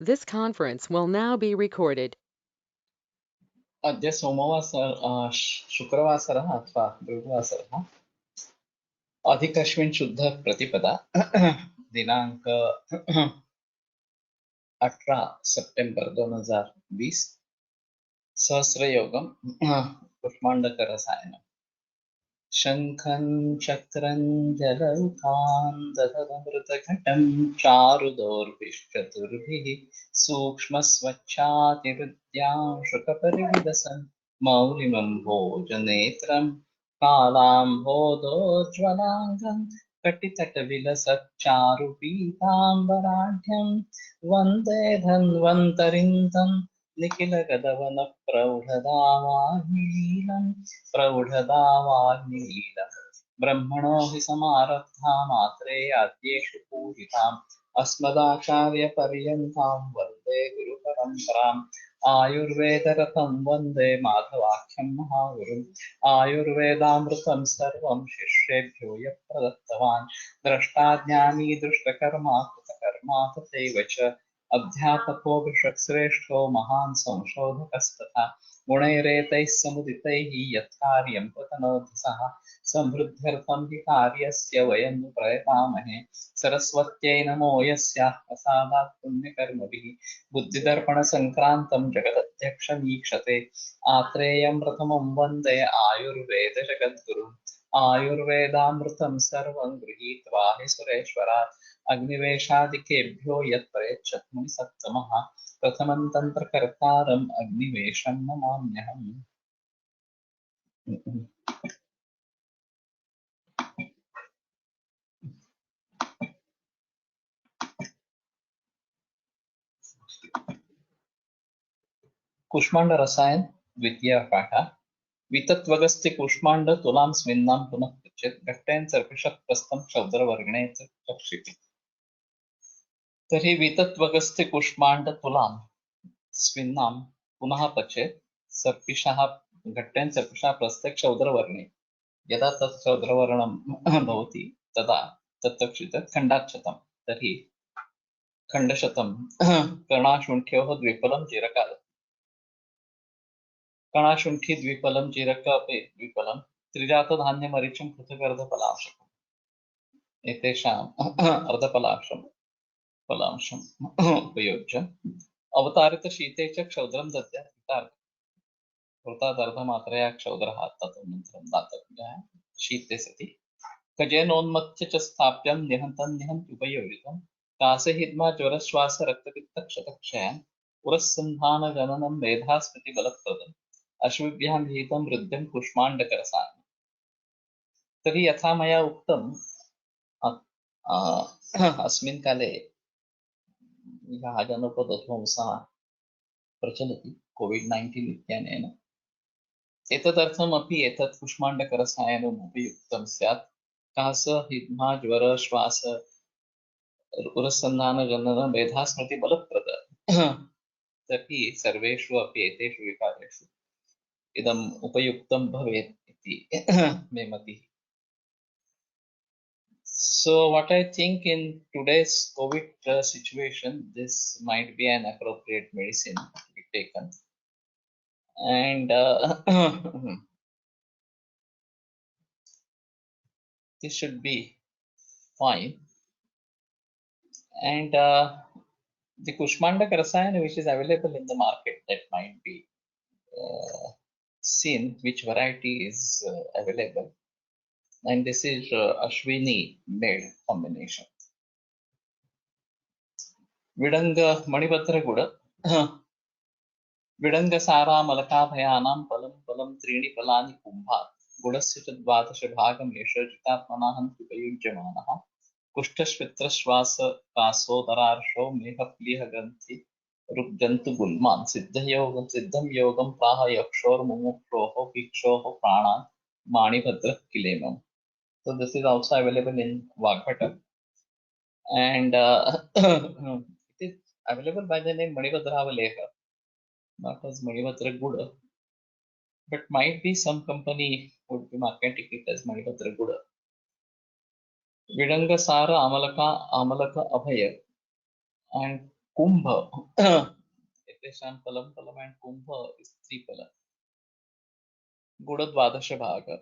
This conference will now be recorded. अद्य शुक्रवासरः अथवा गुरुवासरः अधिकश्विन शुद्ध प्रतिपदा दिनांक 18 सितंबर 2020 सहस्रयोगम कुष्मांडक रसायन शंखं चक्रं जलौकान् दधमृतघटं चारुदोर्भिश्चतुर्भिः सूक्ष्मस्वच्छातिहृद्यां शुकपरिविलसन् मौलिमं भोजनेत्रं कालाम्भोदोज्ज्वलाङ्गं कटितटविलसच्चारुपीताम्बराढ्यं वन्दे धन्वन्तरिं तं निखिलगदवनप्रौढदावाहीनं प्रौढदावाग्निलीलम् ब्रह्मणो हि समारब्धा मात्रे आद्येषु पूजिताम् अस्मदाचार्यपर्यन्तां वन्दे गुरुपरम्पराम् आयुर्वेदरतं वन्दे माधवाख्यं महागुरुम् आयुर्वेदामृतं सर्वं शिष्येभ्यो यः प्रदत्तवान् द्रष्टाज्ञानी दृष्टकर्मा कृतकर्मा तथैव च अध्यापको विषक्श्रेष्ठो महान् संशोधकस्तथा गुणैरेतैः समुदितैः यत्कार्यं पतनोऽधिसः समृद्ध्यर्थं हि कार्यस्य वयं नु प्रयतामहे सरस्वत्यै नमो यस्याः प्रसादात् पुण्यकर्मभिः बुद्धिदर्पणसङ्क्रान्तं जगदध्यक्षमीक्षते आत्रेयं प्रथमं वन्दे आयुर्वेदजगद्गुरुम् आयुर्वेदामृतं सर्वं गृहीत्वा हि सुरेश्वरात् अग्निवेशादिकेभ्यो यत्प्रयच्छत् मुनिसत्तमः प्रथमं तन्त्रकर्तारम् अग्निवेशं नमाम्यहम्। कुष्मांड रसायन द्वितीय पाठ वितत्वगस्ति कुष्मांड तुलां स्मिन्नां पुनः पृच्छेत् घट्टेन सर्पिषः प्रस्थं क्षौद्रवर्गणे च चक्षिति। तर्हि वितत्वगस्ति कुष्मांड तुलां स्मिन्नां पुनः पचेत् सर्पिषः घट्टेन सर्पिषः प्रस्थे क्षौद्रवर्णे यदा तत् क्षौद्रवर्णं भवति तदा तत्तक्षितत् खण्डाक्षतं तर्हि खण्डशतं कर्णाशुण्ठ्योः द्विफलं जीरकात् कणाशुण्ठी द्विफलं जीरकापि द्विफलं त्रिजातधान्यमरीचं पृथगर्धफलांशकम् एतेषाम् अर्धफलांशम् उपयुज्य अवतारितशीते च क्षौद्रं दद्यात् कृतादर्धमात्रया क्षौद्रः तदनन्तरं दातव्यः शीते सति कजेनोन्मत्य च स्थाप्यं निहन्त्युपयोगितं कासहिद्मा ज्वरश्वास रक्तपित्तक्षतक्षयान् पुरस्सन्धानगणनं मेधास्मृतिबलप्रदम् अश्विभ्यां विहितं वृद्धिं कुष्माण्डकरसायनं। तर्हि यथा मया उक्तम् अस्मिन् काले यः जनपदध्वंसः प्रचलति कोविड-19 इत्यनेन एतदर्थमपि एतत् कुष्माण्डकरसायनम् उपयुक्तं स्यात्। कास हिद्मा ज्वर श्वास उरसन्धानगणन मेधास्मृतिबलप्रद तर्हि सर्वेषु अपि एतेषु विकारेषु इदम् उपयुक्तं भवेत् इति मे मतिः। So what I think in today's COVID situation, this might be an appropriate medicine to be taken, and this should be fine. And the Kushmandak Rasayana which is available in the market, that might be seen which variety is available, and this is Ashwini made combination. Vidanga Manipatra Guda विडंग सारा मलकाभयानां पलं पलं त्रीणि फलानि कुम्भात् गुडस्य च द्वादश भागं यशोजितात्मनाहन्तुपयुज्यमानः कुष्ठश्वित्रश्वास कासोदरार्षो मेहप्लीह ग्रन्थि रुग्जन्तु गुल्मान् सिद्धं योगं प्राह यक्षोर्मुमुक्षोः भिक्षोः प्राणान् माणिभद्रः किलेमम्. So this is also available in Vagbhata, and it is available by the name Manibhadravalekha, not as Manibhadra Guda, but might be some company would be marketing it as Manibhadra Guda. Vidanga Sara Amalaka Abhaya, and Kumbha. Etesham Palam Palam and Kumbha is 3 Palam. Guda Dvadasha Bhaga.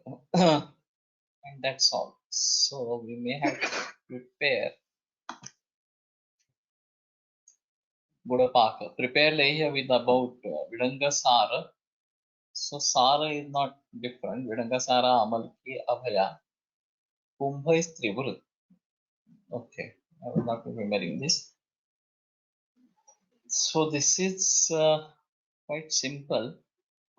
And that's all. So we may have to prepare Gudapaka. Prepare Leya with about Vidanga Sara. So Sara is not different. Vidanga Sara Amalki Abhaya. Kumbha is Trivurut. Okay, I was not remembering this. So this is quite simple.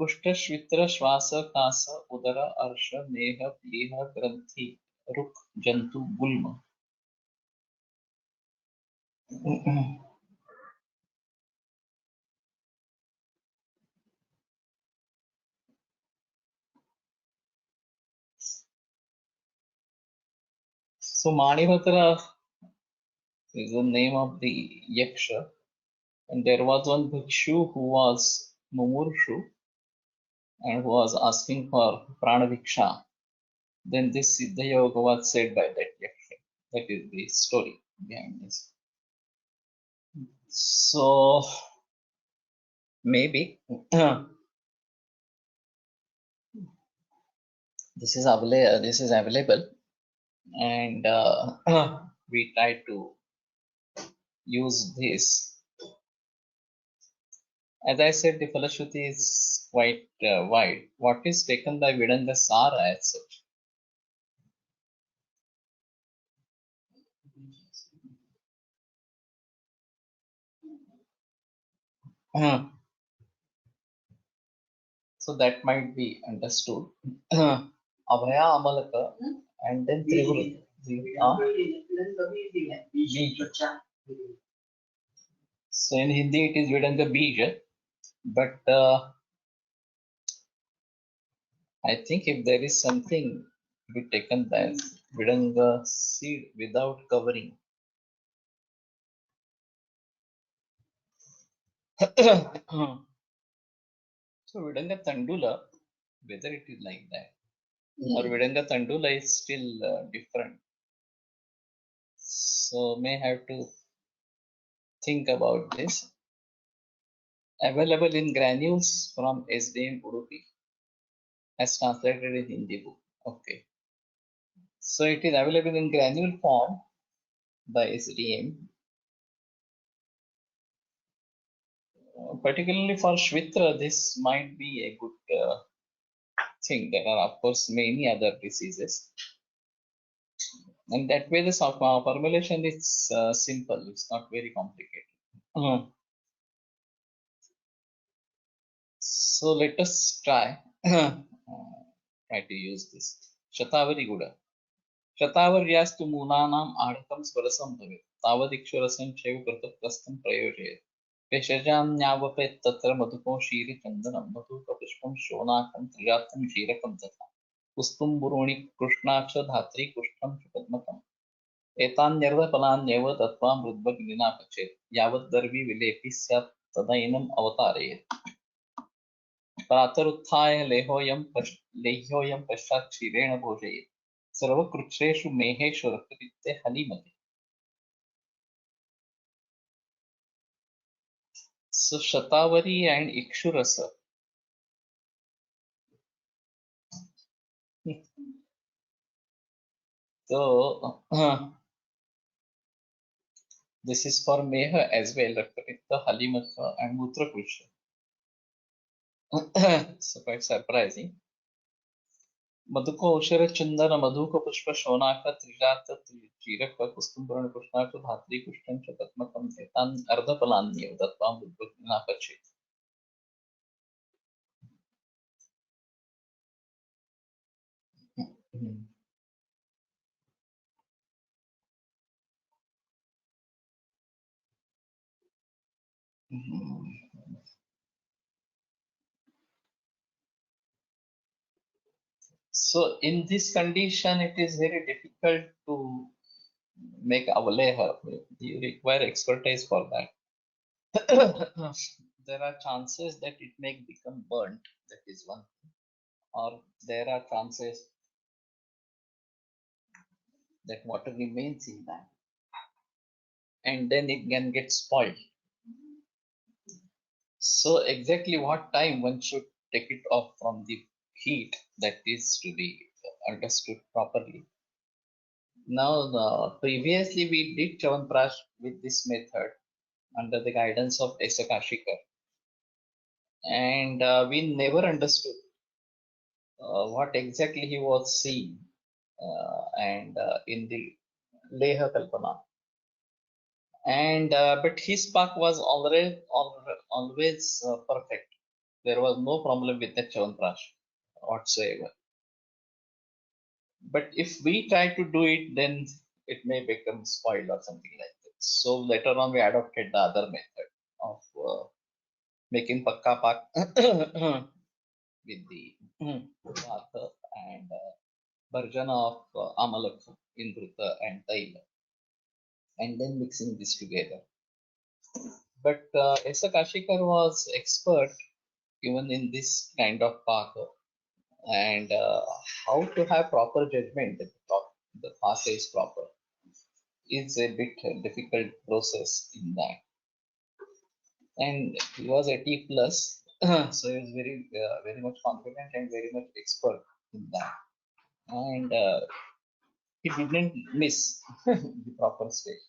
Kushta, Shvitra, Shvasa, Kasa, Udara, Arsha, Neha, Pleha, Granthi, Ruk, Jantu, Gulma. So Manivatra is the name of the Yaksha, and there was one Bhikshu who was Mumurshu and who was asking for Pranaviksha. Then this Siddha Yoga was said by that Yaksha. That is the story behind this. So maybe this is available, and we try to use this. As I said, the Falashruti is quite wide. What is taken by Vedanga Sara as such? So that might be understood. Abhaya Amalaka and then Trivuru. So in Hindi it is Vedanga Bija, but I think if there is something to be taken as Vedanga seed without covering. So Vedanga Tandula, whether it is like that or Vedanga Tandula is still different. So may have to think about this. Available in granules from SDM Udupi as translated in Hindi book. Okay. So it is available in granule form by SDM. Particularly for Shvitra, this might be a good thing. There are, of course, many other diseases. And that way, the formulation is simple. It's not very complicated. So let us try to use this. Shatavari Guda. Shatavaryastu Munanam Adakam Swarasam Bhavit. Tavadikshwarasam Chev Kartaprastam Prayojayat. Veshajamnyavapet Tatra Madhuko Shiri Chandanam Madhuka Pushpam Shonakam Triyatam Jirakam Tata. Pustum Buruni Krishnaksha Dhatri Kushtam Padmakam. एतान्यर्धफलान्येव तत्त्वा मृद्भग्निना पचेत् यावद्दर्वी विलेपि स्यात् तदैनम् अवतारयेत् प्रातरुत्थाय लेहोऽयं पश्चात् क्षीरेण भोजयेत् सर्वकृच्छ्रेषु मेहेषु रक्तपित्ते हलीमते. So Shatavari and Ikshurasa. So this is for Meha as well, Raktapitta, Halimata and Mutrakrusha. So quite surprising. मधुको औषर चंदन मधुको पुष्प शोणाक त्रिजात चीरक कुस्तुंभरण कृष्णाक धात्री कुष्ठं च पद्मकं एतान् अर्धफलान्येव दत्त्वा मृद्भग्निना पचेत्. So in this condition, it is very difficult to make avaleha. You require expertise for that. There are chances that it may become burnt. That is one. Or there are chances that water remains in that, and then it can get spoiled. So exactly what time one should take it off from the heat, that is to be understood properly. Now, previously we did Chyawanprash with this method under the guidance of Esa Kashikar, and we never understood what exactly he was seeing and in the Leha Kalpana. And but his park was always perfect. There was no problem with the Chyawanprash whatsoever. But if we try to do it, then it may become spoiled or something like that. So later on, we adopted the other method of making pakka pak with the water and version of amalak, indruta, and taila, and then mixing this together. But Esa Kashikar was expert even in this kind of path, and how to have proper judgment that the path is proper is a bit difficult process in that. And he was 80 plus, so he was very much confident and very much expert in that. And he didn't miss the proper stage.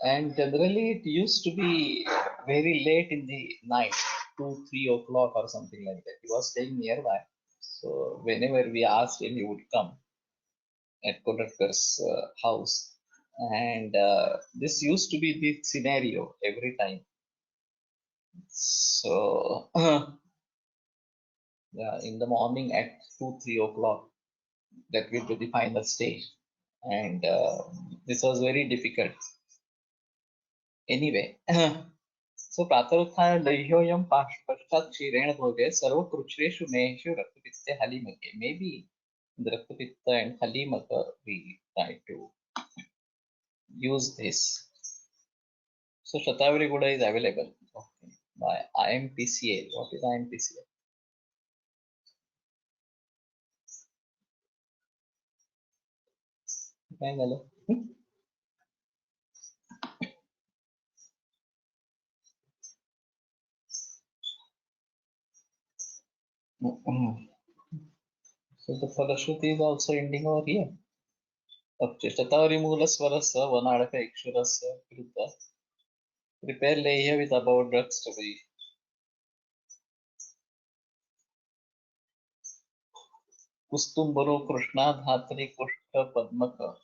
And generally, it used to be very late in the night, 2, 3 o'clock or something like that. He was staying nearby, so whenever we asked him, he would come at conductor's house. And this used to be the scenario every time. So yeah, in the morning at 2, 3 o'clock, that will be the final stage. And this was very difficult. Anyway, so प्रातरुत्थान लह्योऽयं पश्चात् क्षीरेण भोगे सर्वकृच्छ्रेषु मेषु रक्तपित्ते हलिमके. Maybe the Raktapitta and Halimaka we try to use this. So Shatavari Guda is available. Okay. By IMPCL. What is IMPCL? Hello. So the Falashruti is also ending over here. Okay. Shatavari Mula Swarasa, Vanadaka Ikshurasa, Kruta. Prepare Leya with about drugs to be Kustumbaro Krishna Dhatri Kushka Padmaka.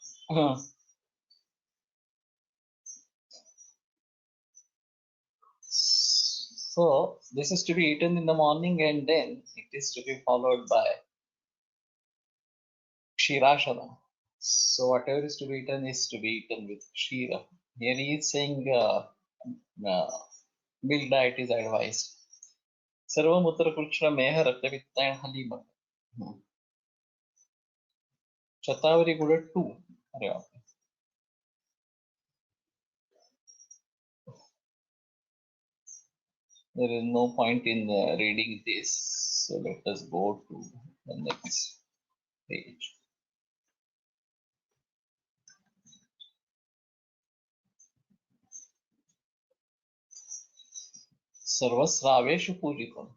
So this is to be eaten in the morning and then it is to be followed by Kshirashana. So whatever is to be eaten is to be eaten with Kshira. Here he is saying milk diet is advised. Sarvamutra Kuchra Meha Raktavitta and Halima. Chatavari Guda 2. अरे बाप रे. There is no point in reading this. So let us go to the next page. सर्वस्रावेषु पूजितम्.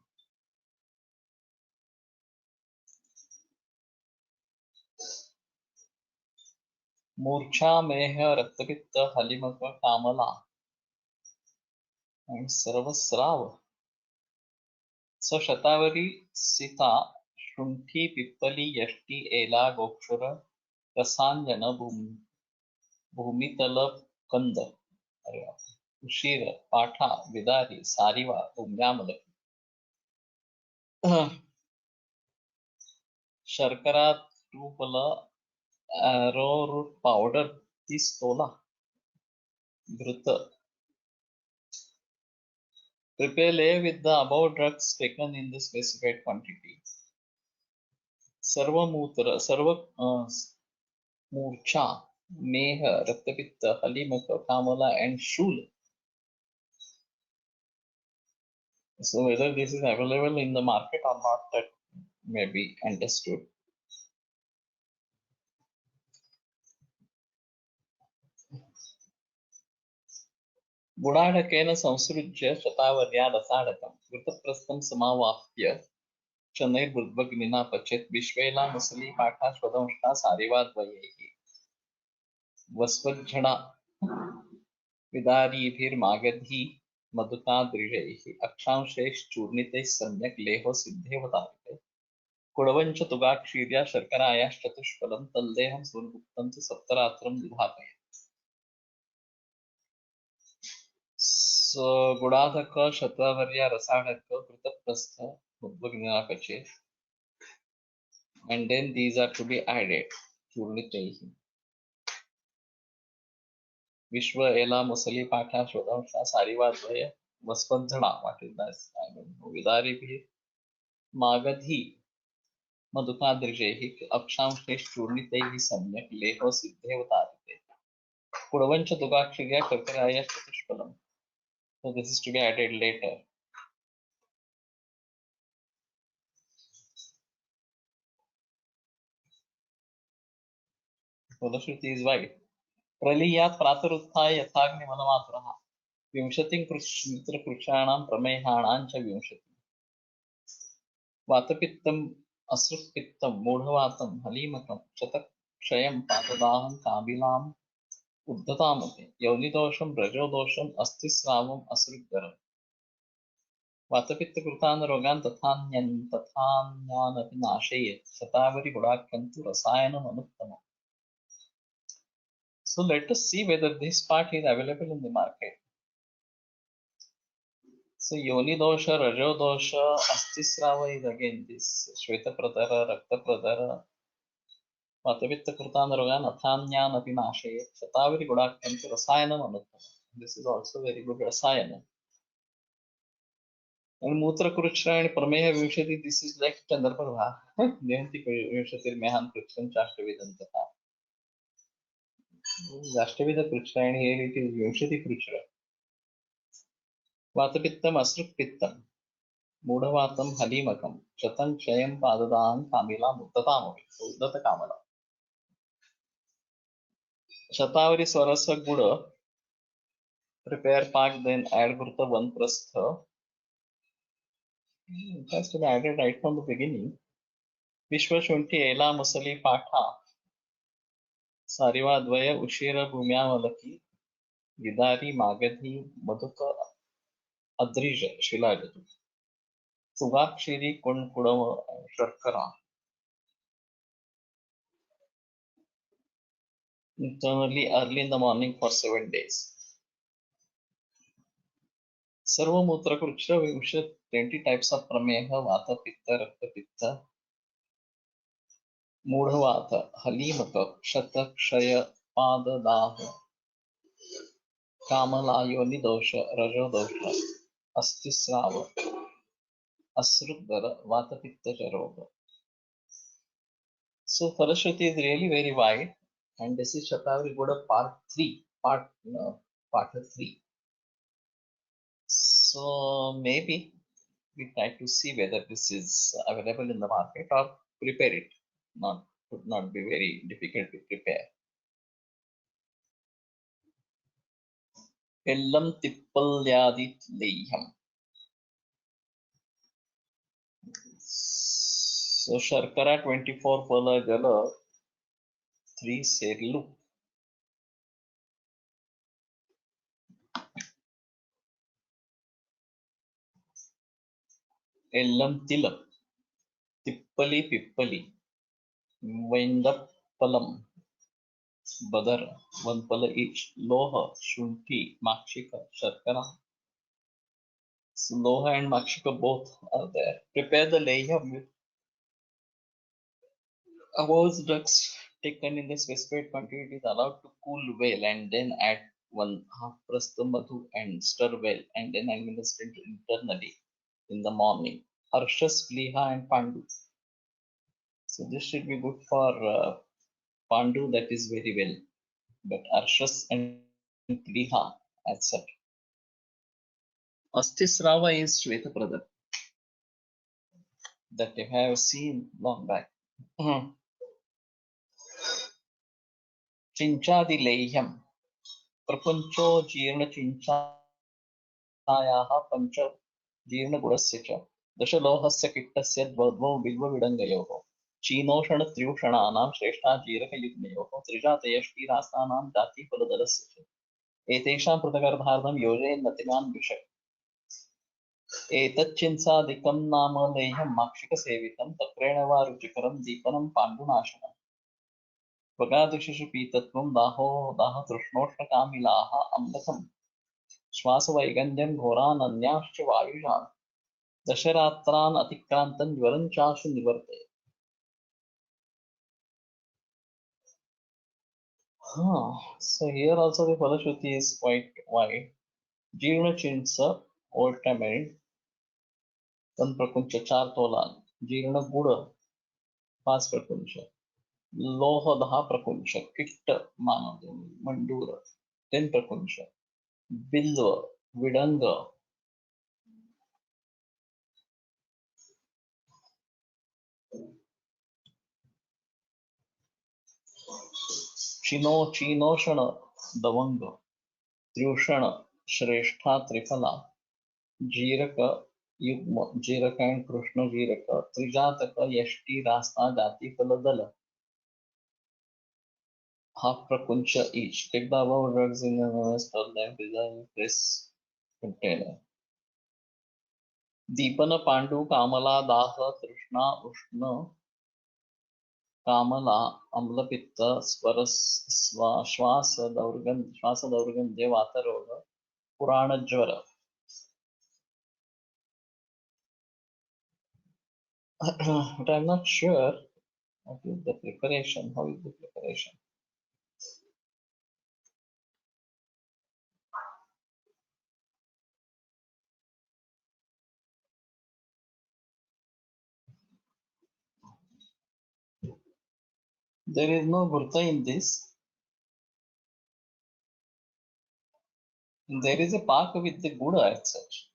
मूर्छा मेह रक्तपित्त हलिमक कामला and सर्वस्राव. So Shatavari, Sita, Shunthi, Pippali, Yashti, Ela, Gokshura, Rasanjana, Bhumitala, Kanda, Ushira, Patha, Vidari, Sariva, Bhumyamala, Sharkara, Trupala, arrowroot powder, Pistola, Gruta. Prepare lay with the above drugs taken in the specified quantity. Sarvamutra, Murcha, Meha, Raktapitta, Halimaka, Kamala, and Shul. So whether this is available in the market or not, that may be understood. गुडाढकेन संसृज्य शतावर्या रसाढकम् वृतप्रस्थं समावाप्य शनैर्बुद्ध्वग्निना पचेत् विश्वेला मुसली पाठाश्वदंष्टा सारिवाद्वयैः वस्वज्झडा विदारीभिर्मागधी मधुकादृशैः अक्षांशैश्चूर्णितैः सम्यक् लेहो सिद्धेवतारिते कुडवञ्च तुगाक्षीर्या शर्करायाश्चतुष्फलं तल्लेहं सुरगुप्तं च सप्तरात्रं विधापय गुडाधक शतवर्या रसाढक कृतप्रस्थ बुद्ध्वग्निनापचे and then these are to be added चूर्णितैः विश्व एला मुसली पाठा शोधंशा सारिवाद्वय वस्वन्धना what is that I don't know विदारिभिः Magadhi मधुकादृशैः अक्षांशैश्चूर्णितैः सम्यक् लेहो सिद्धेवतारिते कुडवञ्च तुगाक्षिर्या कर्कराय चतुष्फलम् so this is to be added later फलश्रुति is white प्रलीयात् प्रातरुत्थाय यथाग्निमनमातुरः विंशतिं मित्रकृच्छाणां प्रमेहाणां च विंशतिः वातपित्तम् असृक्पित्तं मूढवातं हलीमकं शतक्षयं पातदाहं काबिलाम् उद्धतामते योनिदोषं रजोदोषम् अस्थिस्रावम् असृग्धरम् वातपित्तकृतान् रोगान् तथान्यानपि नाशयेत् शतावरी गुडाख्यं तु रसायनमनुत्तमम्. So let us see whether this part is available in the market. So Yoni dosha, Rajo dosha, Astisrava is again this Shweta Pradara, Rakta Pradara, Vatavitta Krutana Rogan, Athanyana Pinashe, Satavari Gudak, and Rasayana Manutta. This is also very good Rasayana. And Mutra Kuruchra and Prameha Vimshati, this is like Chandraprabha. Dehanti Vimshati Mehan Krutsan Chashtavidantata. Ashtavidha Kruchra and here it is Vimshati Kruchra. वातपित्तम असृक्पित्तम मूढ़वातम हलीमकम शतं क्षयं पाददाहं कामिला मुक्ततामोहि उद्धत कामला शतावरी स्वरस गुड़ prepare pack then add gurta one prastha it has to be added right from the beginning विश्वशुंठी एला muesli पाठा सारिवाद्वय उशीर भूम्यामलकी विदारी मागधी मधुक अद्रिज शिलाजतु सुगाक्षिरी कुणकुड़व शर्करा internally early in the morning for 7 days. सर्वमूत्र कृच्छ्र विंशत 20 types of prameha vata pitta rakta pitta मूढ़ वात हलीमक क्षत क्षय पाद दाह कामला योनि दोष रजो दोष अस्थिस्राव असृग्धर vata pitta charoga. So Farashruti is really very wide and this is Shatavari Goda part 3 part 3. So maybe we try to see whether this is available in the market or prepare it. Would not be very difficult to prepare. Ellam tippalyadi leyham. So Sharkara 24 pala jala 3 serlu. Ellam tilam. Tippali pippali. Vaindappalam. Badar. One pala each. Loha. Shunti. Makshika. Sharkara. So Loha and Makshika both are there. Prepare the leyham with above drugs taken in the specified quantity is allowed to cool well and then add 1/2 prastha madhu and stir well and then administer it internally in the morning. Arshas, Pliha and Pandu. So this should be good for Pandu, that is very well. But Arshas and Pliha as such. Astisrava is Shvetaprada that you have seen long back. Chinchadi Leyham. Prapuncho Jirna Chincha श्रेष्ठायाः पञ्च जीर्णगुणस्य च दशलोहस्य किट्टस्य द्वौ बिल्वविडङ्गयोः चीनोषणत्र्यूषणानां श्रेष्ठाजीरकयुग्मयोः त्रिजातयष्टिरास्तानां जातिफलदलस्य च एतेषां पृथगर्थार्थं योजयन्नतिमान् विषक् एतच्चिन्सादिकं नाम लेह्यं माक्षिकसेवितं तक्रेण वा रुचिकरं दीपनं पाण्डुनाशनम् त्वगादिशिशु पीतत्वं दाहो दाहतृष्णोष्णकामिलाः अम्लकं श्वासवैगन्ध्यं घोरानन्याश्च वायुजान् दशरात्रान् अतिक्रान्तं ज्वरं चाशु निवर्तये. So here also the Falashruti is quite wide. Jeevna Chinsa, Old Tamil, Tan Prakuncha Char Tolan, Jeevna Buddha, Pas Prakuncha, Loha Daha Prakuncha, Kitta Manadam, Mandura, Ten Prakuncha, Bilva, Vidanga, Chinoshana, Davanga, Triushana, Shrestha Trifala, जीरक युग्म जीरक and Krishna जीरक त्रिजातक यष्टि रास्ता जाति फलदल half prakuncha each. Take the above drugs in the store them preserve press container. दीपन Pandu कामला दाह तृष्णा उष्ण कामला अम्लपित्त श्वास दौर्गंध्य वातरोग पुराण ज्वर. But I'm not sure what is the preparation. How is the preparation? There is no gurta in this. There is a park with the Buddha as such.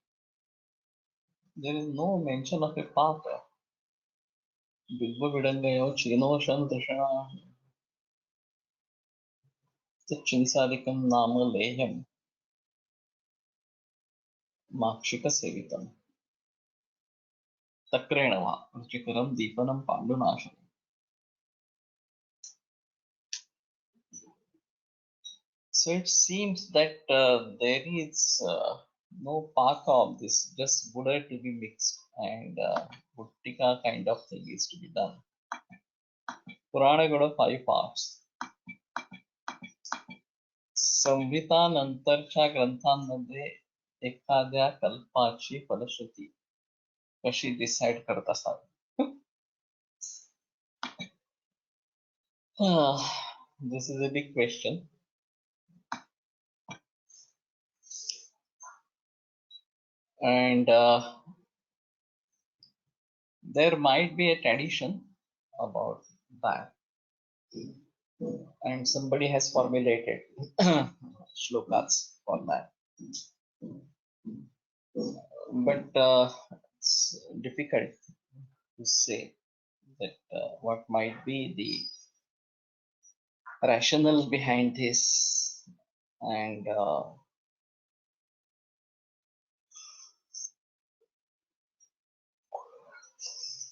There is no mention of a park. Bilbo Vidangayo, Chino Shantrishana, Chinsadikam Nama Leham, Makshika Sevitam, Takrenava, Ruchikaram Deepanam Pandunasham. So it seems that there is no park of this, just Buddha to be mixed and Bhuttika kind of thing is to be done. Purana got 5 parts. संहितानंतरच्या ग्रंथांमध्ये एखाद्या कल्पाची फलश्रुती कशी decide करत असावी. This is a big question. And there might be a tradition about that. And somebody has formulated shlokas for that. But it's difficult to say that what might be the rationale behind this. And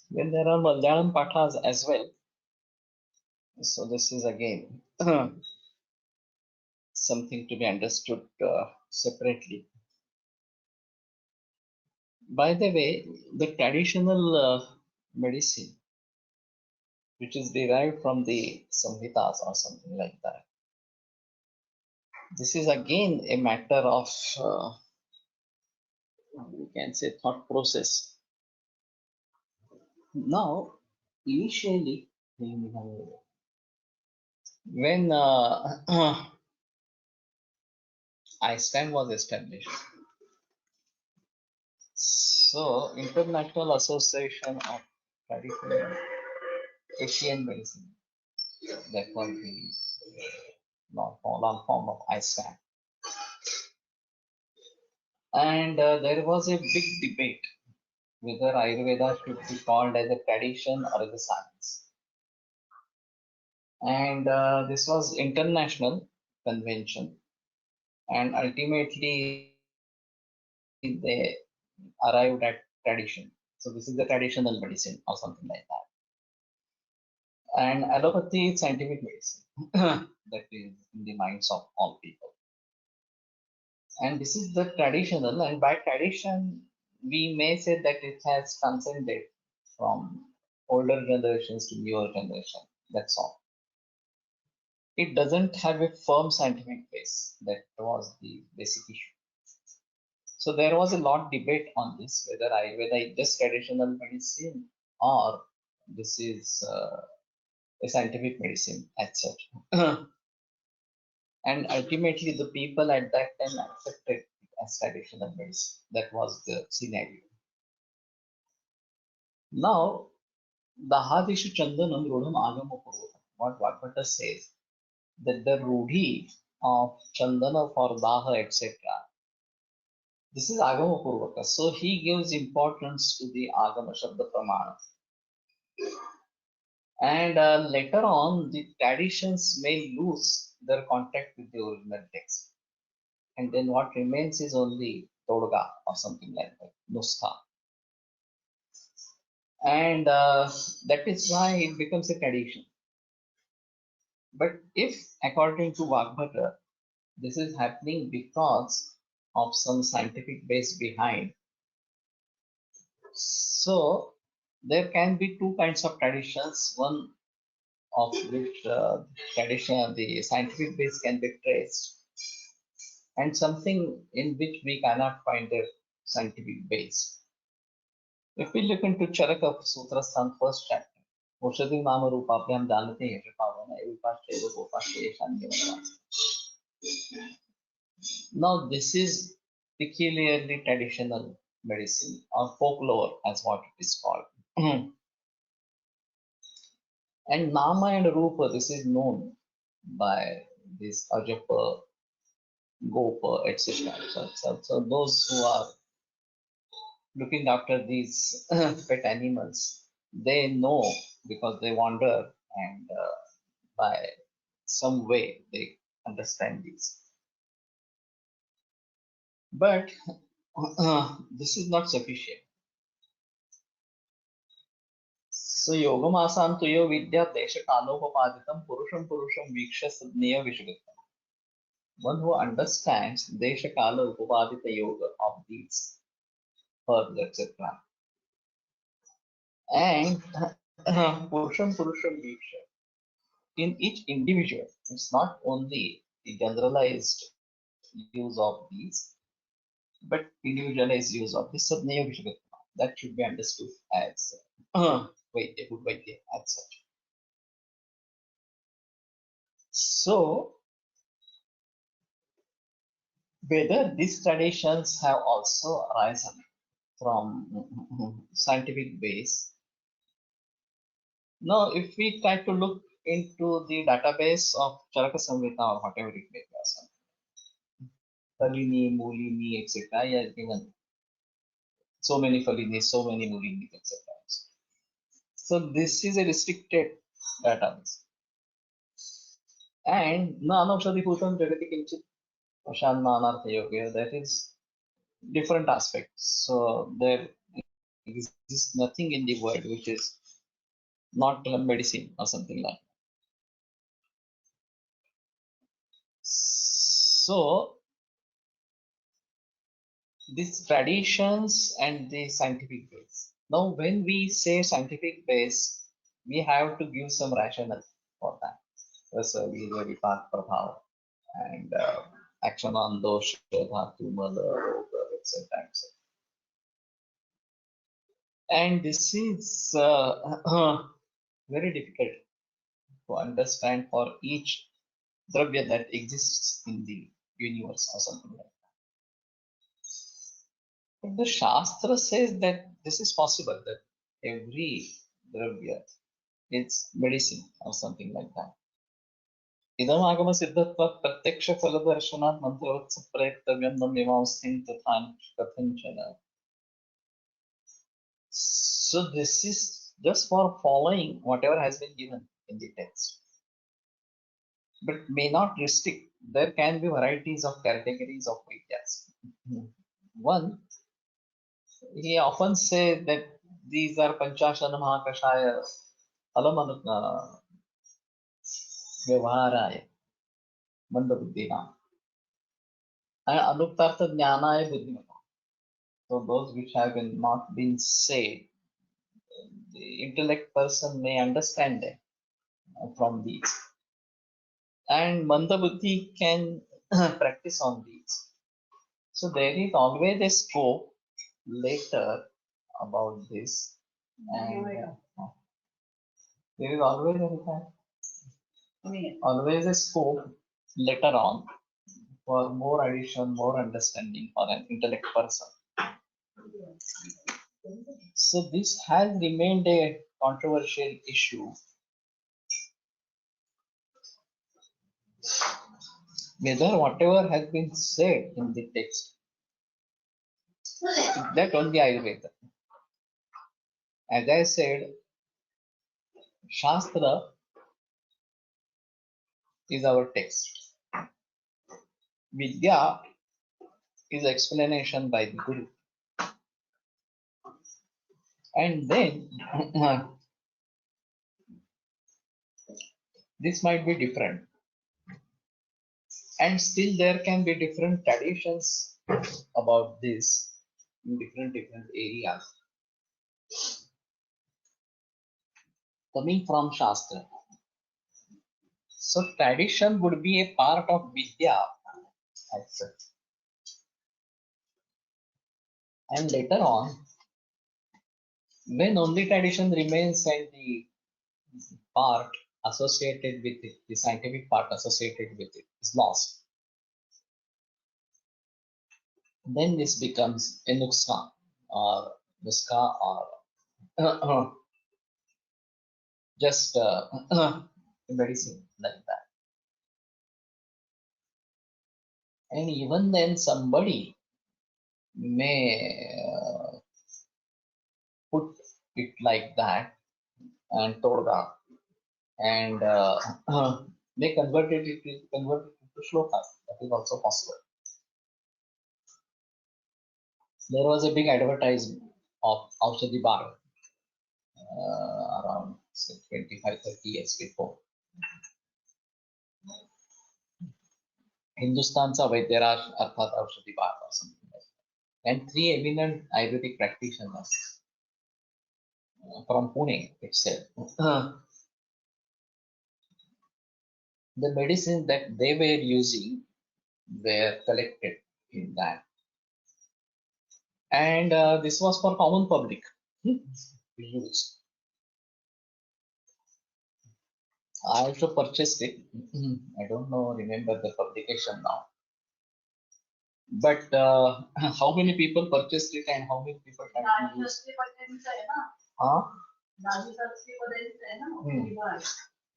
when there are Malayalam pathas as well, so this is again something to be understood separately. By the way, the traditional medicine, which is derived from the Samhitas or something like that, this is again a matter of, we can say, thought process. Now, initially, when ISTAN was established, so International Association of Traditional Asian Medicine, that was the long form of ISTAN. And there was a big debate whether Ayurveda should be called as a tradition or as a science. And this was international convention. And ultimately, they arrived at tradition. So this is the traditional medicine or something like that. And allopathy is scientific medicine that is in the minds of all people. And this is the traditional, and by tradition, we may say that it has transcended from older generations to newer generation. That's all. It doesn't have a firm scientific base. That was the basic issue. So there was a lot debate on this, whether it is traditional medicine or this is a scientific medicine as such. And ultimately, the people at that time accepted it as traditional medicine. That was the scenario. Now, Dahadishu Chandanam Rudham Agama Purvakam. What Vakata says that the Rudhi of Chandana for Daha, etc. This is Agama Purvaka. So he gives importance to the Agama Shabda Pramana. And later on, the traditions may lose their contact with the original text. And then what remains is only Todga or something like that, Nuskha. And that is why it becomes a tradition. But if, according to Vagbhata, this is happening because of some scientific base behind, so there can be two kinds of traditions. One of which tradition, the scientific base can be traced, and something in which we cannot find a scientific base. If we look into Charaka Sutrasthana first chapter, औषधि नाम रूप आपने हम जानते हैं Now this is peculiarly traditional medicine or folklore as what it is called. And Nama and Rupa, this is known by this Ajapa, Gopa, etc. So those who are looking after these pet animals, they know because they wander and by some way they understand these. But this is not sufficient. So Yogamasam Tuyo Vidya Desha Kalopapaditam Purusham Purusham Viksha Sadneya Vishagatam. One who understands Desha Kala Upapadita Yoga of these herbs, etc. And Purusham Purusham Viksha. In each individual, it's not only the generalized use of these, but individualized use of this Sadneya Vishagatam. That should be understood as Vaidya, good Vaidya, as such. So, whether these traditions have also arisen from scientific base. Now, if we try to look into the database of Charaka Samhita or whatever it may be, Falini, Mulini, etc., yeah, given so many Falini, so many Mulini, etc. So this is a restricted database. And Nanaushadhi Bhutam Jagati Kinchit Ashananartha Yoga, that is different aspects. So there exists nothing in the world which is not medicine or something like that. So these traditions and the scientific base. Now, when we say scientific base, we have to give some rationale for that. So we vipak prabhav and action on dosha, dhatu, mala, etc. And this is very difficult to understand for each dravya that exists in the universe or something like that. But the Shastra says that this is possible, that every dravya is medicine or something like that. Idam agama siddhatva pratyaksha phaladarshanat mantravatsa prayaktavyam nam mimamstin tathan kathanchana. So this is just for following whatever has been given in the text, but may not restrict. There can be varieties of categories of vidyas. One, he often say that these are Panchashana Mahakashaya Alamanu Vyavaharaya Mandabuddhina and Anuktartha Jnanaya Buddhimata. So those which have been not been said, the intellect person may understand them from these. And Mandabuddhi can practice on these. So there is always a scope later about this. And there is always a scope later on for more addition, more understanding for an intellect person. So this has remained a controversial issue whether whatever has been said in the text, that only Ayurveda. As I said, Shastra is our text. Vidya is explanation by the Guru. And then this might be different. And still there can be different traditions about this in different areas. Coming from Shastra. So tradition would be a part of Vidya as such. And later on, when only tradition remains and the part associated with it, the scientific part associated with it is lost, then this becomes a nuska or nuska or just a medicine like that. And even then somebody may put it like that and toga and may convert it into shlokas. That is also possible. There was a big advertisement of Aushadhi Bar around say, 25-30 years before. Hindustanचा Vaidyaraj अर्थात औषधी बार or something like that. And three eminent Ayurvedic practitioners from Pune itself. The medicines that they were using were collected in that. And this was for common public to use. I also purchased it. I don't know, remember the publication now. But how many people purchased it and how many people tried to use it? Huh?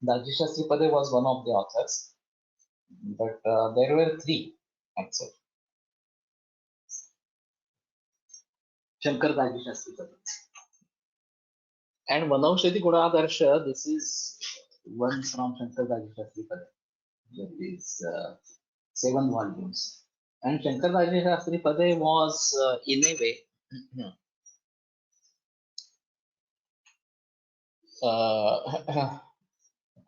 Daji Shastri Pade was one of the authors, but there were three actually. Shankar Daji Shastri Pade. And Vanaushadhi Gunadarsha, this is one from Shankar Daji Shastri Pade. That is 7 volumes. And Shankar Daji Shastri Pade was in a way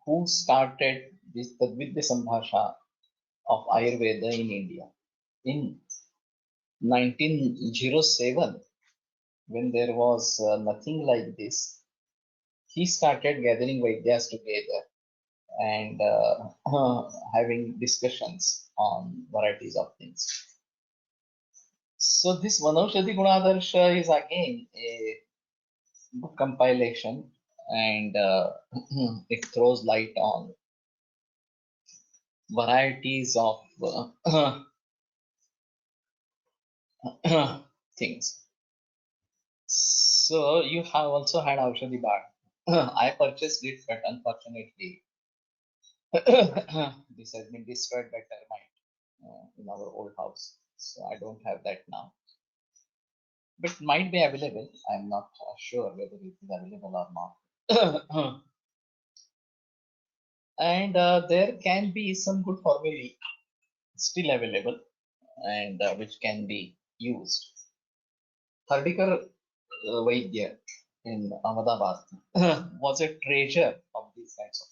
who started this Tadvidya Sambhasha of Ayurveda in India in 1907, when there was nothing like this. He started gathering Vaidyas together and having discussions on varieties of things. So this Vanaushadhi Gunadarsha is again a book compilation, and it throws light on varieties of things. So you have also had Aushadhi Bag. I purchased it, but unfortunately, this has been destroyed by termite in our old house. So I don't have that now. But it might be available. I'm not sure whether it is available or not. And there can be some good formulae still available and which can be used. Hardikar Vaidya in Ahmedabad was a treasure of these kinds of.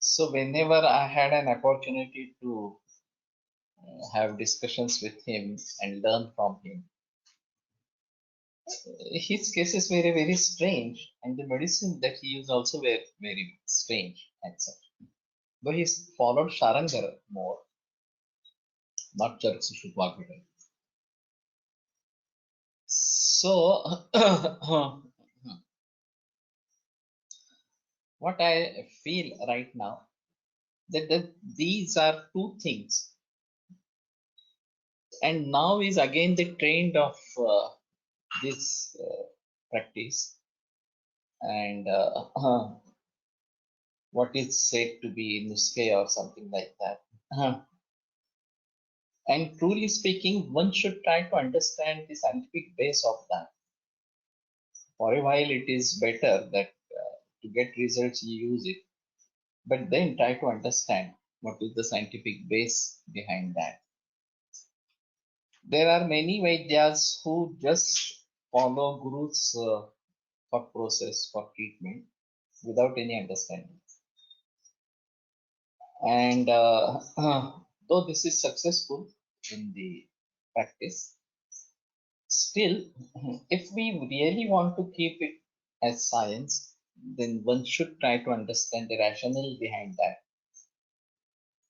So whenever I had an opportunity to have discussions with him and learn from him, his cases were very strange, and the medicine that he used also were very strange and such. Though he followed Sharangar more, not Charasushut Vagbhata. So, what I feel right now that these are two things, and now is again the trend of this practice, and what is said to be nuske or something like that. And truly speaking, one should try to understand the scientific base of that. For a while, it is better that to get results you use it, but then try to understand what is the scientific base behind that. There are many Vaidyas who just follow Guru's thought process for treatment without any understanding. And though this is successful in the practice, still, if we really want to keep it as science, then one should try to understand the rationale behind that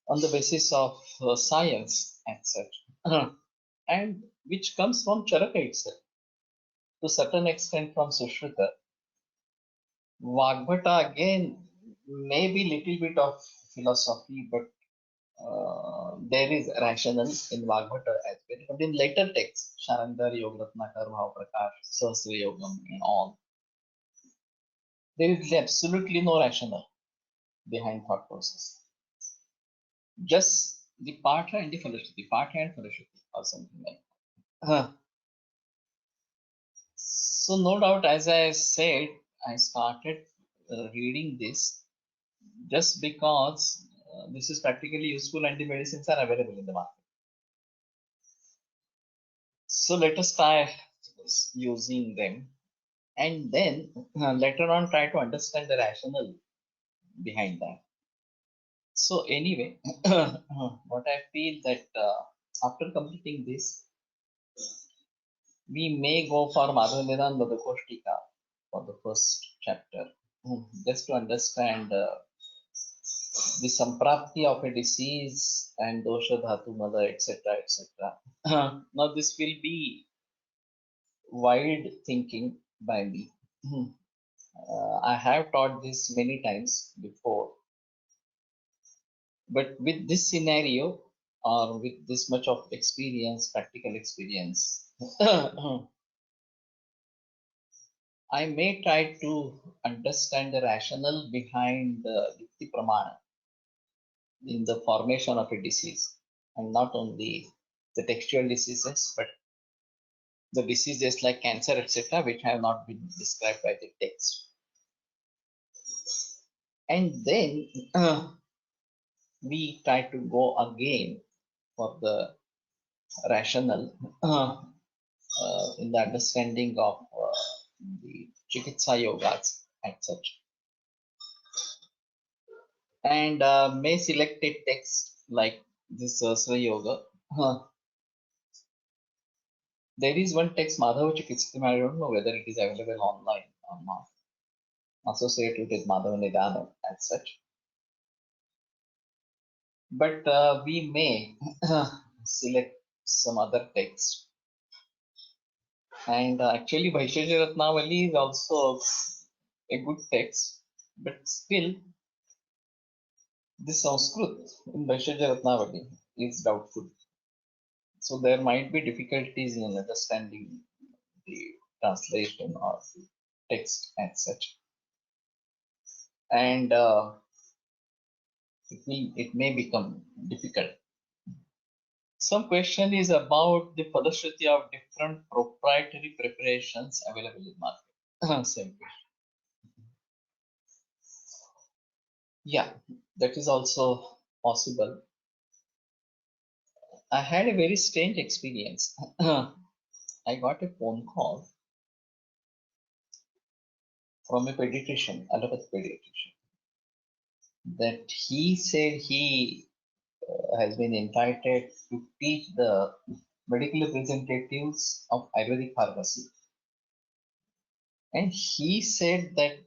on the basis of science and such, and which comes from Charaka itself, to certain extent from Sushruta. Vagbhata again maybe little bit of philosophy, but there is rationale in Vagbhata as well. But in later texts, Sharandhar, Yogaratnakar, Bhavaprakash, Sahasra Yogam, and all, there is absolutely no rationale behind thought process. Just the Patha and the Falashruti, Patha and Falashruti, or something like that. So no doubt, as I said, I started reading this just because this is practically useful and the medicines are available in the market. So let us try using them, and then later on try to understand the rationale behind that. So anyway, what I feel that after completing this, we may go for Madhava Nidan Bhadakoshtika for the first chapter, just to understand the samprapti of a disease and dosha dhatu mala, etc., etc. Now this will be wide thinking by me. I have taught this many times before, but with this scenario or with this much of experience, practical experience, I may try to understand the rationale behind the Yukti Pramana in the formation of a disease, and not only the textual diseases, but the diseases like cancer, etc., which have not been described by the text. And then we try to go again for the rationale in the understanding of the Chikitsa Yogas and such. And may select a text like this Sahasra Yoga. There is one text, Madhava Chikitsa, I don't know whether it is available online or not, associated with Madhava Nidana as such. But we may select some other text. And actually, Bhaishya Ratnavali is also a good text, but still, the Sanskrit in Bhaishya Ratnavali is doubtful. So there might be difficulties in understanding the translation or the text and such. And it may become difficult. Some question is about the Falashruti of different proprietary preparations available in market. Same question. Yeah, that is also possible. I had a very strange experience. I got a phone call from a pediatrician, allopathic pediatrician, that he said he has been invited to teach the medical representatives of Ayurvedic pharmacy. And he said that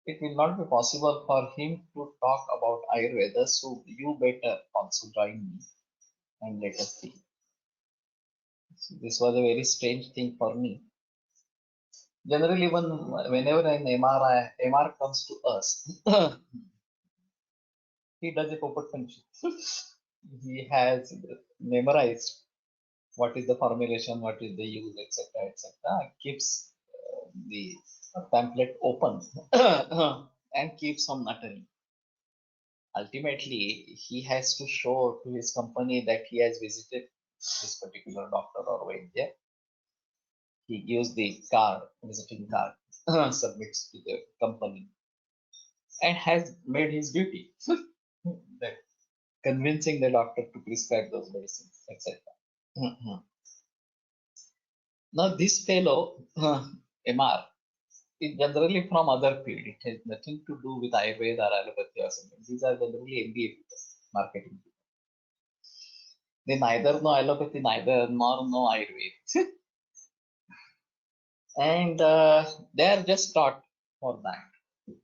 it will not be possible for him to talk about Ayurveda, so you better also join me and let us see. So this was a very strange thing for me. Generally, whenever an MR comes to us, he does a pocket punch. He has memorized what is the formulation, what is the use, etc., etc. Keeps the pamphlet open and keeps on uttering. Ultimately, he has to show to his company that he has visited this particular doctor or Vaidya. He gives the card, visiting card, submits to the company, and has made his duty. That convincing the doctor to prescribe those medicines, etc. Now, this fellow, MR, is generally from other field. It has nothing to do with Ayurveda or allopathy or something. These are generally MBA people, marketing people. They neither know allopathy, neither nor know Ayurveda. And they are just taught for that.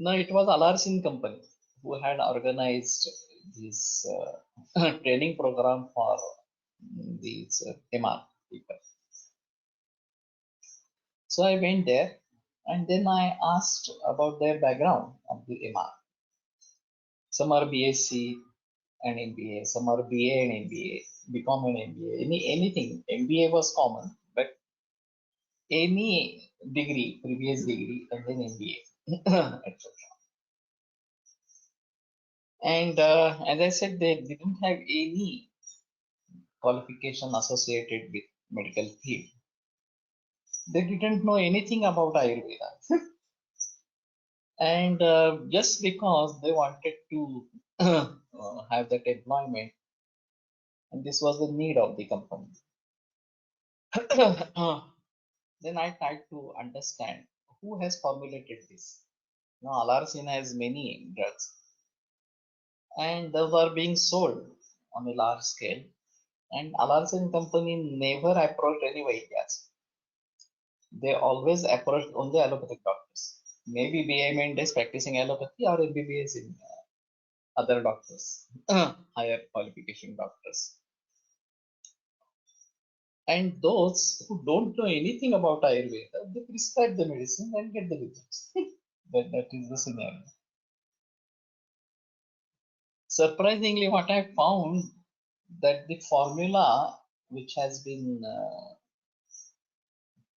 Now, it was Alarsin company who had organized this training program for these MR people. So I went there and then I asked about their background of the MR. Some are BSc and MBA, some are BA and MBA, BCom and MBA, anything. MBA was common, but any degree, previous degree, and then MBA, etc. And as I said, they didn't have any qualification associated with medical field. They didn't know anything about Ayurveda. And just because they wanted to have that employment, and this was the need of the company. Then I tried to understand who has formulated this. Now, Alarsin has many drugs, and those are being sold on a large scale. And Alarsin company never approached any Vaidyas. They always approached only allopathic doctors. Maybe BA is practicing allopathy or MBBS in other doctors, higher qualification doctors. And those who don't know anything about Ayurveda, they prescribe the medicine and get the results. That is the scenario. Surprisingly, what I found that the formula which has been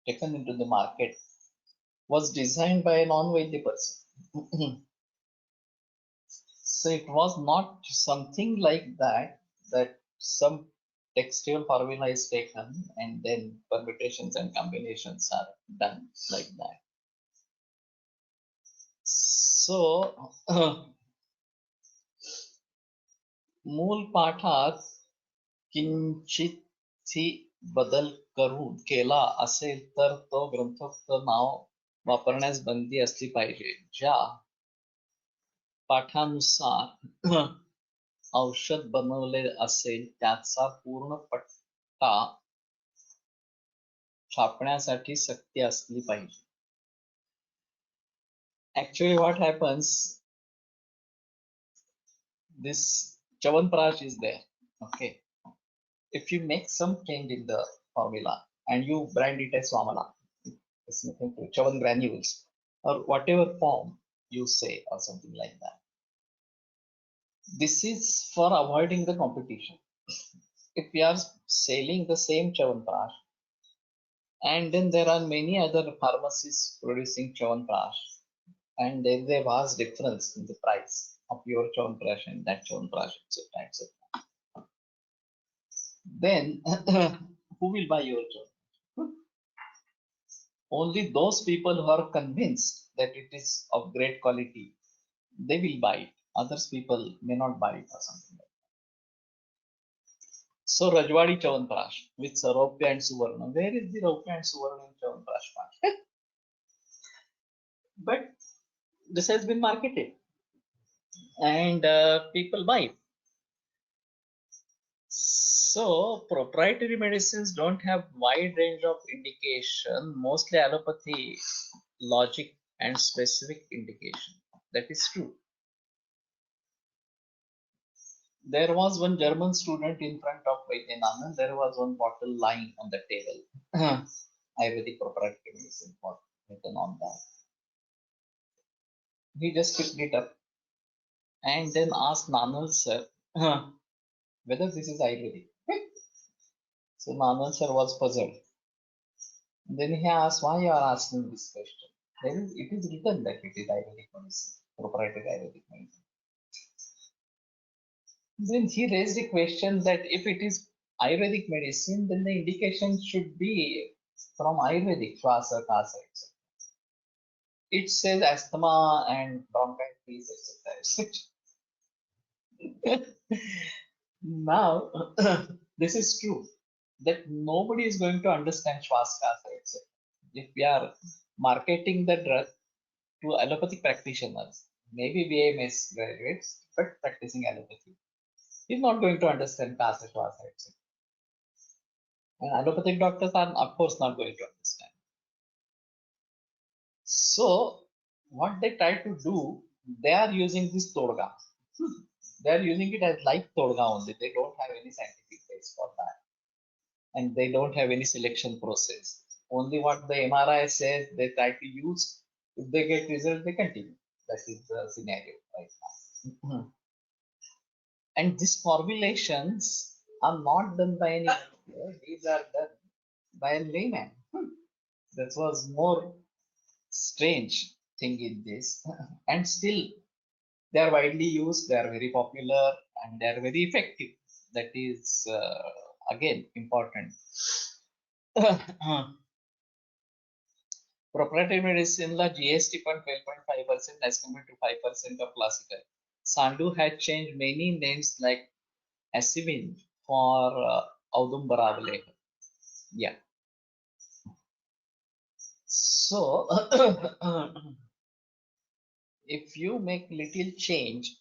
taken into the market was designed by a non-Vaidya person. So it was not something like that, that some textual formula is taken and then permutations and combinations are done like that. So मूल पाठात किंचितही बदल करून केला असेल तर तो ग्रंथोक्त नाव वापरण्यास बंदी असली पाहिजे. ज्या पाठानुसार औषध बनवले असेल त्याचा पूर्ण पट्टा छापण्यासाठी सक्ती असली पाहिजे. Actually, what happens, this Chyawanprash is there. Okay. If you make some change in the formula and you brand it as Swamala, it's nothing to Chyawan granules or whatever form you say or something like that. This is for avoiding the competition. If we are selling the same Chyawanprash and then there are many other pharmacies producing Chyawanprash and there is a vast difference in the price of your Chyawanprash and that Chyawanprash, etc., etc. Then who will buy your Chyawanprash? Only those people who are convinced that it is of great quality, they will buy it. Others people may not buy it or something like that. So Rajwadi Chawanprash with Raupya and Suvarna. Where is the Raupya and Suvarna in Chawanprash part? But this has been marketed and people buy it. So proprietary medicines don't have wide range of indication, mostly allopathy, logic and specific indication. That is true. There was one German student in front of Vaidyanathan. There was one bottle lying on the table. Ayurvedic proprietary medicine was written on that. He just picked it up and then asked Nanal sir whether this is Ayurvedic. So Nanal sir was puzzled. Then he asked, why you are asking this question? It is written that it is Ayurvedic medicine, proprietary Ayurvedic medicine. Then he raised a question that if it is Ayurvedic medicine, then the indication should be from Ayurvedic, Swasa, Kasa, etc. It says asthma and bronchitis, etc. Now, this is true that nobody is going to understand Swasa, Kasa, etc. If we are marketing the drug to allopathic practitioners, maybe BAMS graduates, but practicing allopathy, he's not going to understand Kasa, Swasa, etc. And allopathic doctors are, of course, not going to understand. So, what they try to do, they are using this Todga. They are using it as like Todga only. They don't have any scientific base for that. And they don't have any selection process. Only what the MRI says they try to use. If they get results, they continue. That is the scenario right now. And these formulations are not done by any doctor. These are done by a layman. That was more strange thing in this. And still they are widely used, they are very popular, and they are very effective. That is again important. Proprietary medicine la GST पण 12.5% as compared to 5% of classical. Sandu had changed many names like Asivin for Audumbaravale. Yeah. So if you make little change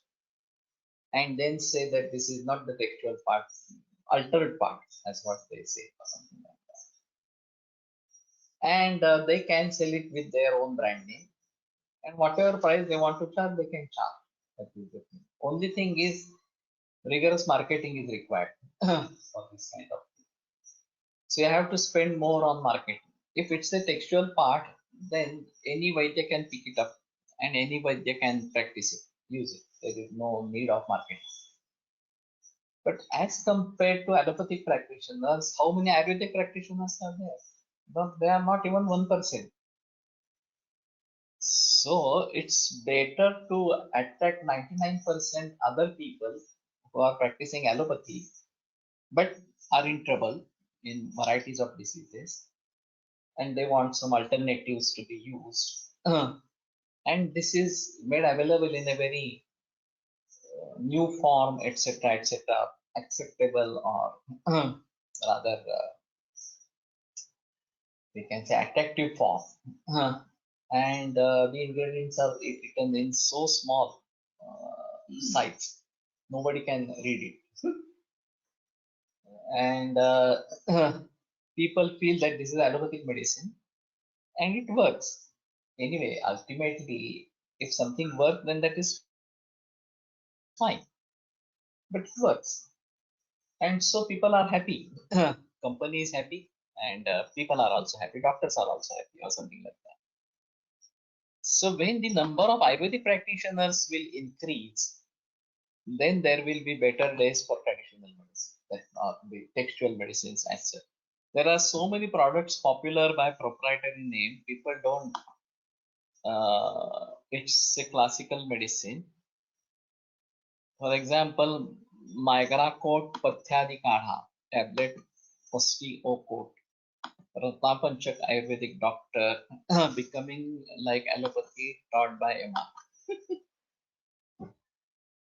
and then say that this is not the textual part, altered part, that's what they say, or something like that. And they can sell it with their own brand name, and whatever price they want to charge, they can charge. That is the thing. Only thing is, rigorous marketing is required for this kind of thing. So you have to spend more on marketing. If it's a textual part, then any Vaidya can pick it up, and any Vaidya can practice it, use it. There is no need of marketing. But as compared to allopathic practitioners, how many Ayurvedic practitioners are there? But they are not even 1%. So it's better to attract 99% other people who are practicing allopathy but are in trouble in varieties of diseases and they want some alternatives to be used. And this is made available in a very new form, etc., etc., acceptable or rather we can say attractive form. And the ingredients are written in so small size, nobody can read it. And people feel that this is allopathic medicine and it works. Anyway, ultimately, if something works, then that is fine, but it works. And so people are happy. Company is happy, and people are also happy. Doctors are also happy, or something like that. So when the number of Ayurvedic practitioners will increase, then there will be better days for traditional medicine, that are the textual medicines as such. There are so many products popular by proprietary name. People don't. It's a classical medicine. For example, Migracort Pathyadi Kadha tablet, Osteo Ratnapanchak Ayurvedic doctor becoming like allopathy taught by Emma.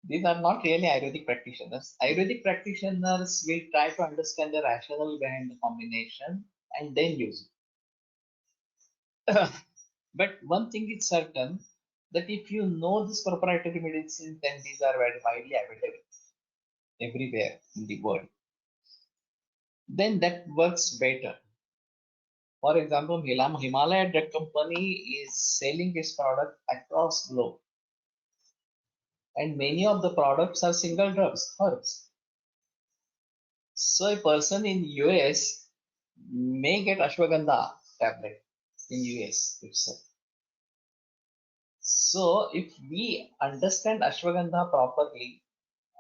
These are not really Ayurvedic practitioners. Ayurvedic practitioners will try to understand the rationale behind the combination and then use it. But one thing is certain that if you know this proprietary medicine, then these are very widely available everywhere in the world. Then that works better. For example, Himalaya Drug Company is selling its product across globe, and many of the products are single drugs, herbs. So a person in US may get ashwagandha tablet in US itself. So if we understand ashwagandha properly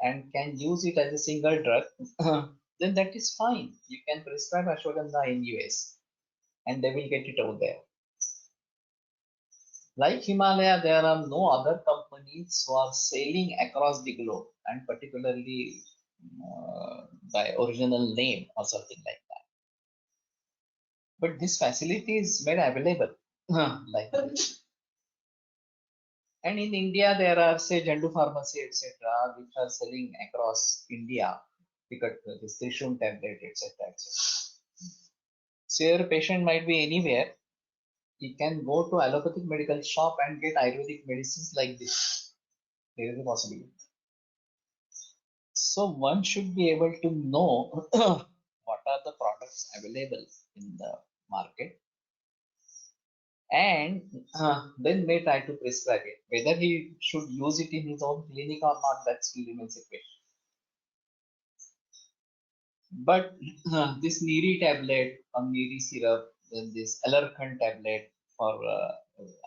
and can use it as a single drug, then that is fine. You can prescribe ashwagandha in US and they will get it over there. Like Himalaya, there are no other companies who are selling across the globe and particularly by original name or something like that. But this facility is made available like this. And in India, there are say Jandu Pharmacy, etc., which are selling across India, because this Trishul tablet, etc., etc. So your patient might be anywhere. He can go to allopathic medical shop and get Ayurvedic medicines like this. There is a possibility. So one should be able to know what are the products available in the market and then may try to prescribe it. Whether he should use it in his own clinic or not, that still remains a question. But this Niri tablet or Niri syrup, then this Alarkan tablet for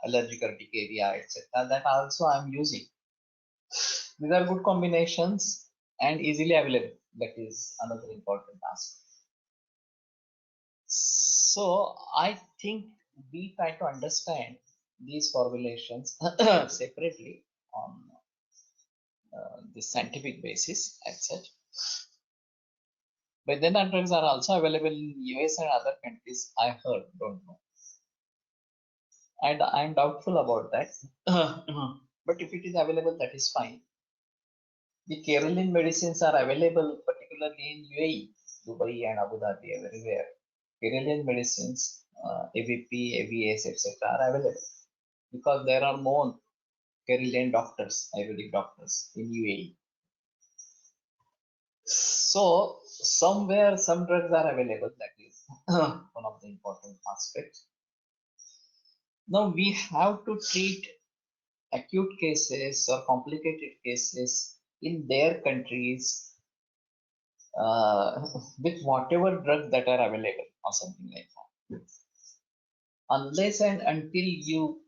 allergic urticaria, etc., that also I'm using. These are good combinations and easily available. That is another important aspect. So I think we try to understand these formulations separately on the scientific basis as such. But then the drugs are also available in US and other countries. I heard, don't know. And I'm doubtful about that. But if it is available, that is fine. The Caroline medicines are available, particularly in UAE, Dubai and Abu Dhabi, everywhere. Caroline medicines, AVP, AVS, etc., are available because there are more Caroline doctors, Ayurvedic doctors in UAE. So somewhere some drugs are available. That is one of the important aspects. Now we have to treat acute cases or complicated cases in their countries with whatever drugs that are available or something like that. Unless and until you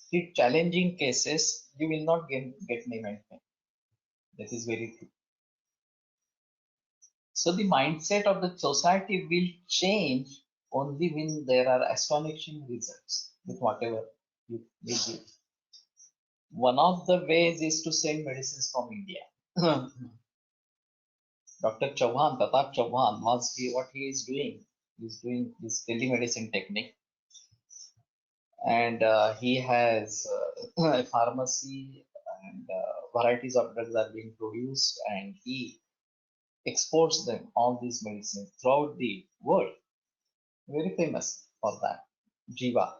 treat challenging cases, you will not get name and fame. That is very true. So the mindset of the society will change only when there are astonishing results with whatever you give. One of the ways is to send medicines from India. Dr. Chauhan, Pratap Chauhan, what he is doing? He's doing this telemedicine technique, and he has a pharmacy, and varieties of drugs are being produced, and he exports them, all these medicines, throughout the world. Very famous for that, Jiva.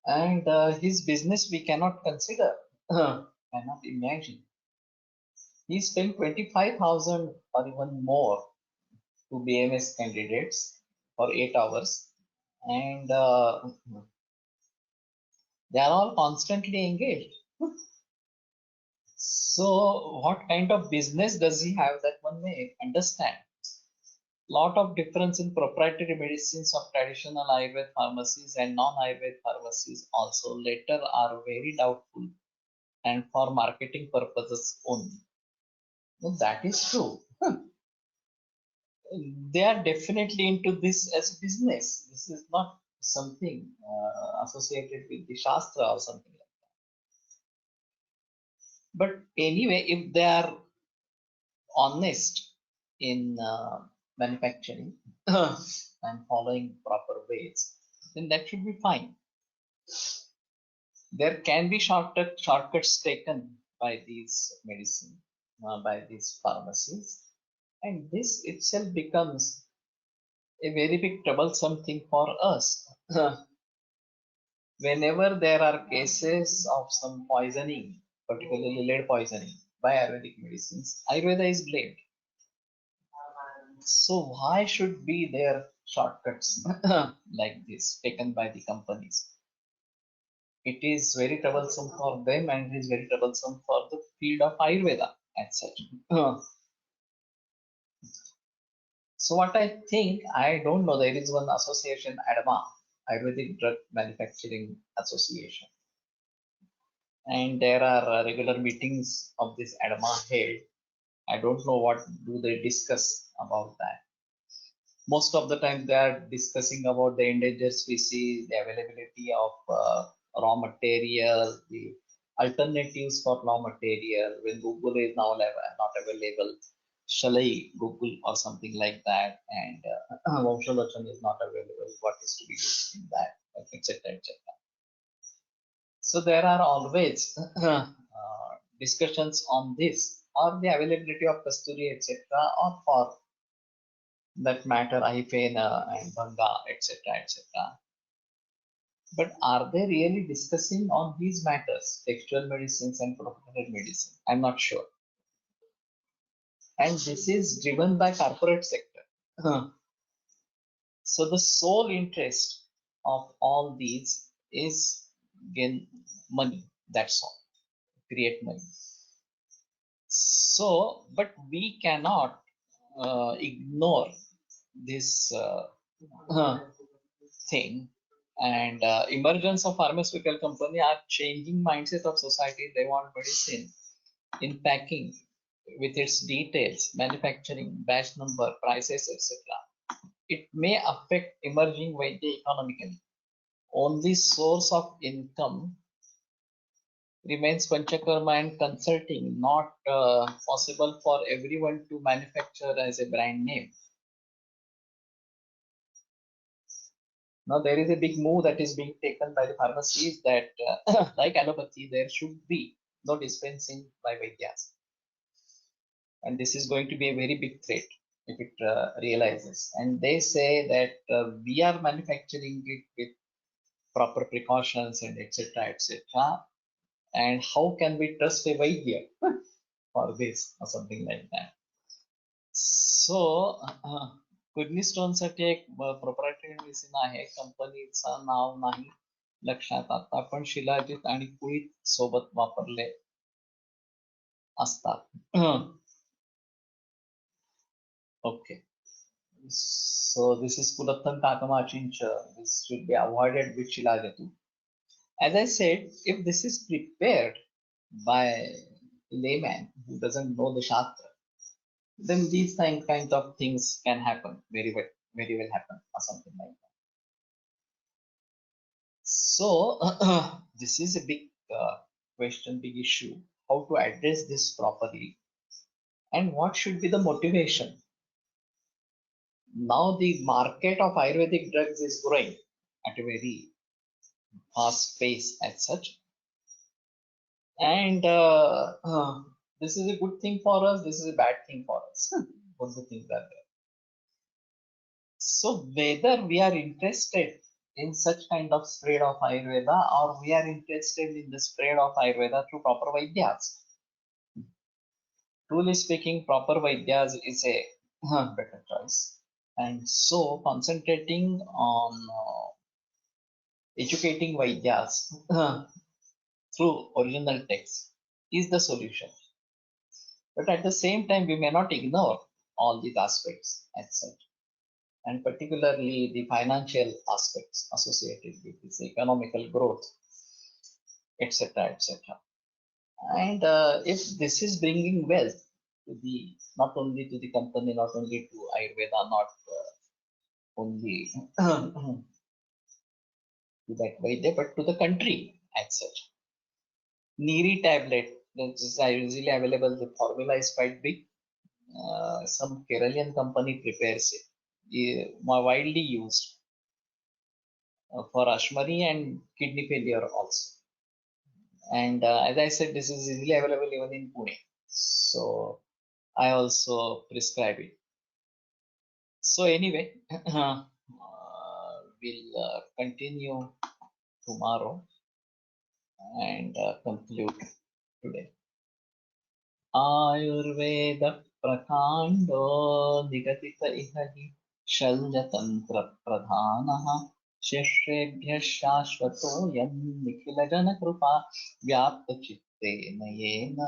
And his business we cannot consider, cannot imagine. He spent 25,000 or even more to BMS candidates for 8 hours, and they are all constantly engaged. So, what kind of business does he have, that one may understand? Lot of difference in proprietary medicines of traditional Ayurveda pharmacies and non-Ayurveda pharmacies also later are very doubtful and for marketing purposes only. No, that is true. They are definitely into this as business. This is not something associated with the Shastra or something like that. But anyway, if they are honest in manufacturing and following proper ways, then that should be fine. There can be shortcuts taken by these medicine, by these pharmacies, and this itself becomes a very big troublesome thing for us. Whenever there are cases of some poisoning, particularly lead poisoning by Ayurvedic medicines, Ayurveda is blamed. So why should be there shortcuts like this taken by the companies? It is very troublesome for them and it is very troublesome for the field of Ayurveda as such. So what I think, I don't know, there is one association, ADMA, Ayurvedic Drug Manufacturing Association, and there are regular meetings of this ADMA held. I don't know what do they discuss about that. Most of the time they are discussing about the endangered species, the availability of raw material, the alternatives for raw material. When Google is now not available, shall I Google or something like that? And Vamshalochan is not available. What is to be used in that, etc., etc. So there are always discussions on this or the availability of Kasturi, etc., or for that matter, Ifena and Banga, etc., etc. But are they really discussing on these matters, textual medicines and propagated medicine? I'm not sure. And this is driven by corporate sector. So the sole interest of all these is gain money. That's all. Create money. So, but we cannot ignore this thing, and emergence of pharmaceutical company are changing mindset of society. They want medicine in packing with its details, manufacturing, batch number, prices, etc. It may affect emerging Vaidya economically. Only source of income remains Panchakarma and consulting, not possible for everyone to manufacture as a brand name. Now there is a big move that is being taken by the pharmacies that, like allopathy, there should be no dispensing by Vaidyas. And this is going to be a very big threat if it realizes. And they say that we are manufacturing it with proper precautions and etc. etc. And how can we trust a Vaidya for this or something like that? So kidney stone साठी एक proprietary medicine आहे, कंपनीचं नाव नाही लक्षात आता, पण शिलाजीत आणि कुळीत सोबत वापरले असतात. Okay, so this is Kulathan Takama Chincha. This should be avoided with Shilajatu. As I said, if this is prepared by a layman who doesn't know the Shastra, then these kind of things can happen, very well happen or something like that. So this is a big question, big issue, how to address this properly and what should be the motivation. Now the market of Ayurvedic drugs is growing at a very fast pace as such, and this is a good thing for us, this is a bad thing for us. Both the things are there. So whether we are interested in such kind of spread of Ayurveda or we are interested in the spread of Ayurveda through proper Vaidyas. Truly speaking, proper Vaidyas is a better choice. And so concentrating on educating Vaidyas through original text is the solution. But at the same time, we may not ignore all these aspects as such, and particularly the financial aspects associated with this economical growth, etc., etc. And if this is bringing wealth to the, not only to the company, not only to Ayurveda, not only to that Vaidya, but to the country as such. Niri tablet, that is easily available. The formula is quite big. Some Keralian company prepares it, widely used for Ashmari and kidney failure also. And as I said, this is easily available even in Pune. So I also prescribe it. So anyway, we'll continue tomorrow and conclude today. Ayurveda प्रकाण्डो निगदित इह हि शल्यतन्त्रप्रधानः शिष्येभ्यः शाश्वतोऽयं निखिलजनकृपा व्याप्तचित्तेन येन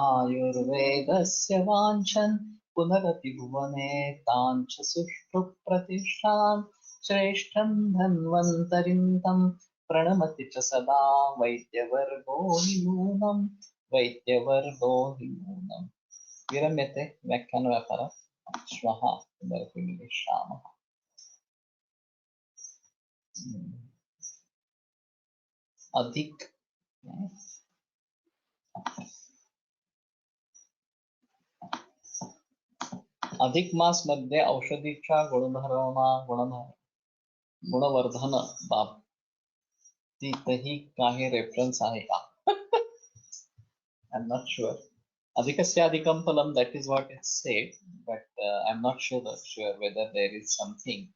आयुर्वेदस्य वाञ्छन् पुनरतिभुवने ताञ्च सुष्ठु प्रतिष्ठां श्रेष्ठं धन्वन्तरिं तं प्रणमति च सदा वैद्यवर्गो हि नूनम् वैद्यवर्गो हि नूनम् विरम्यते व्याख्यानव्यापारः श्वः पुनर्मिलिष्यामः। अधिक अधिक मास मध्ये औषधीच्या गुणवर्धन बाबतीतही काही रेफरन्स आहे का? I'm not sure. अधिकस्याधिकं फलं, that is what it said, but I'm not sure whether there is something